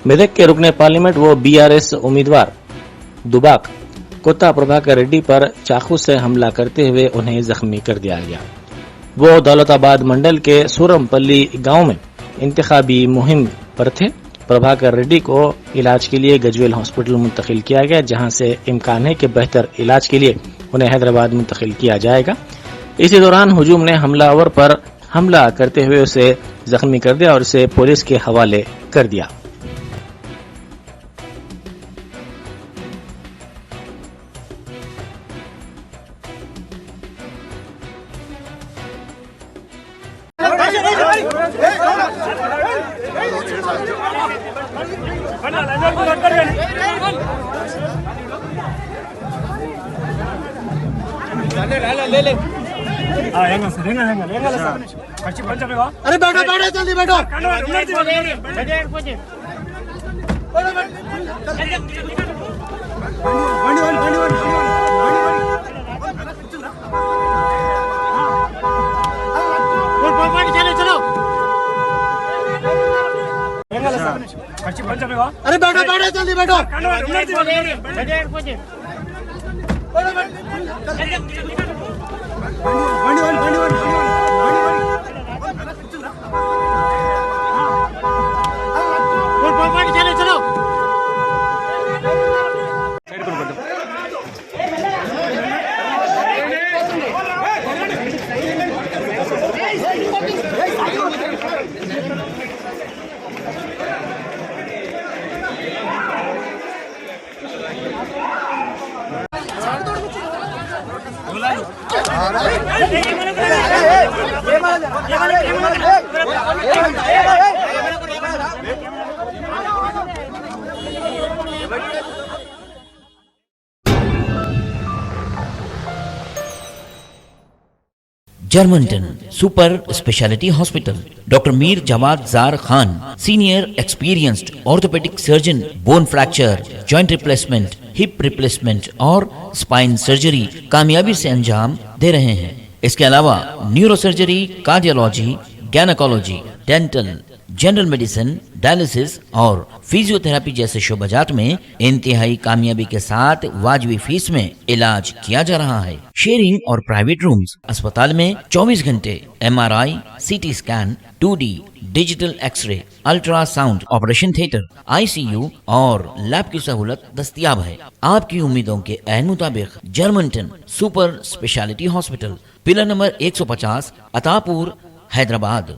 मेदक के रुकने पार्लियामेंट व बीआरएस उम्मीदवार दुबाक कोत्ता प्रभाकर रेड्डी पर चाकू से हमला करते हुए उन्हें जख्मी कर दिया गया। वो दौलताबाद मंडल के सूरमपल्ली गांव में इंतखाबी मुहिम पर थे। प्रभाकर रेड्डी को इलाज के लिए गजवेल हॉस्पिटल मुंतकिल किया गया, जहां से इम्कान है कि बेहतर इलाज के लिए उन्हें हैदराबाद मुंतकिल किया जाएगा। इसी दौरान हुजूम ने हमलावर पर हमला करते हुए उसे जख्मी कर दिया और उसे पुलिस के हवाले कर दिया। अरे बैठो बैठो जल्दी बैठो। अरे बैठो बैठो जल्दी बैठो। Germanton super speciality hospital, doctor Mir Jawad Zar Khan, senior experienced orthopaedic surgeon, bone fracture, joint replacement, hip replacement और स्पाइन सर्जरी कामयाबी से अंजाम दे रहे हैं। इसके अलावा neuro surgery, cardiology, gynaecology, dental, general medicine, dialysis और फिजियोथेरेपी जैसे शोबाजात में इंतहाई कामयाबी के साथ वाजबी फीस में इलाज किया जा रहा है। शेयरिंग और प्राइवेट रूम्स। अस्पताल में 24 घंटे MRI, CT scan, 2D digital x-ray, ultrasound, operation theatre, ICU और लैब की सहूलत दस्तयाब है। आपकी उम्मीदों के ऐन मुताबिक Germanton super speciality hospital, pillar number 150, Attapur, Hyderabad.